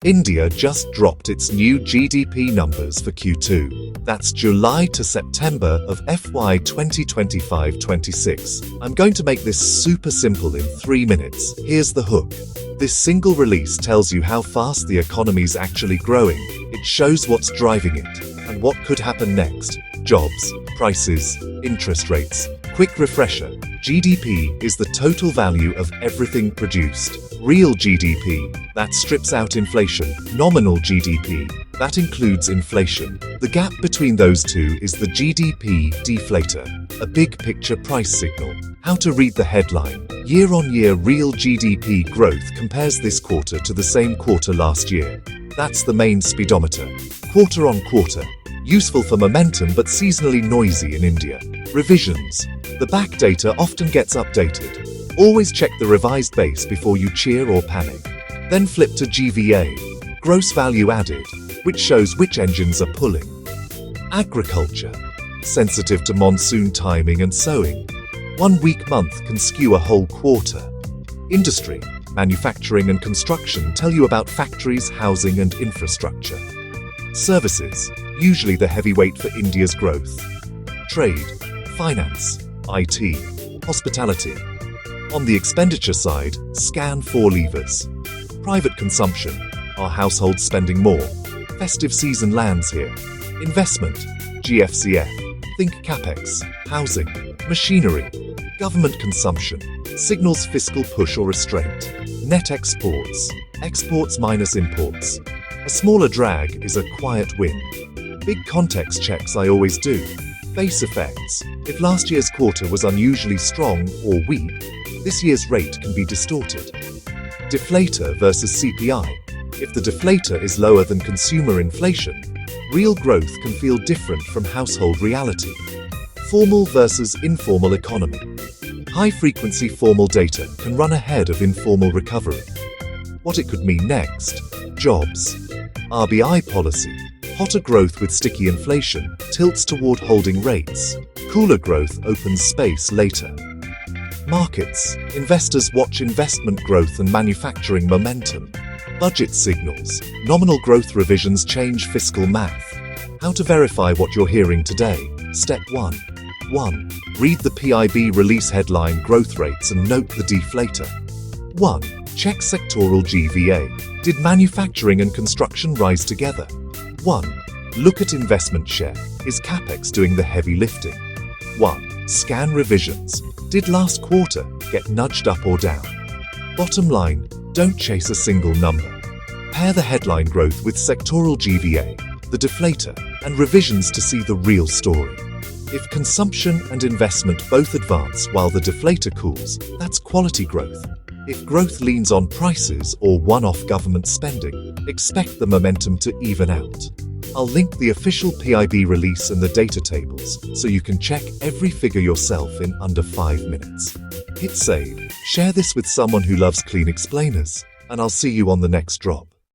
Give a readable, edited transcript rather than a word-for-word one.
India just dropped its new GDP numbers for Q2. That's July to September of FY 2025-26. I'm going to make this super simple in 3 minutes. Here's the hook. This single release tells you how fast the economy's actually growing. It shows what's driving it and what could happen next. Jobs, prices, interest rates. Quick refresher. GDP is the total value of everything produced. Real GDP, that strips out inflation. Nominal GDP, that includes inflation. The gap between those two is the GDP deflator, a big picture price signal. How to read the headline. Year-on-year real GDP growth compares this quarter to the same quarter last year. That's the main speedometer. Quarter-on-quarter. Useful for momentum but seasonally noisy in India. Revisions. The back data often gets updated. Always check the revised base before you cheer or panic. Then flip to GVA, gross value added, which shows which engines are pulling. Agriculture. Sensitive to monsoon timing and sowing. 1 weak month can skew a whole quarter. Industry, manufacturing and construction tell you about factories, housing and infrastructure. Services, usually the heavyweight for India's growth. Trade, finance, IT, hospitality. On the expenditure side, scan 4 levers. Private consumption, are households spending more? Festive season lands here. Investment, GFCF, think capex, housing, machinery. Government consumption, signals fiscal push or restraint. Net exports, exports minus imports. A smaller drag is a quiet win. Big context checks I always do. Base effects. If last year's quarter was unusually strong or weak, this year's rate can be distorted. Deflator versus CPI. If the deflator is lower than consumer inflation, real growth can feel different from household reality. Formal versus informal economy. High-frequency formal data can run ahead of informal recovery. What it could mean next. Jobs. RBI policy. Hotter growth with sticky inflation tilts toward holding rates. Cooler growth opens space later. Markets. Investors watch investment growth and manufacturing momentum. Budget signals. Nominal growth revisions change fiscal math. How to verify what you're hearing today. Step 1. 1. Read the PIB release headline growth rates and note the deflator. 1. Check sectoral GVA. Did manufacturing and construction rise together? 1. Look at investment share. Is capex doing the heavy lifting? 1. Scan revisions. Did last quarter get nudged up or down? Bottom line, don't chase a single number. Pair the headline growth with sectoral GVA, the deflator, and revisions to see the real story. If consumption and investment both advance while the deflator cools, that's quality growth. If growth leans on prices or one-off government spending, expect the momentum to even out. I'll link the official PIB release and the data tables so you can check every figure yourself in under 5 minutes. Hit save, share this with someone who loves clean explainers, and I'll see you on the next drop.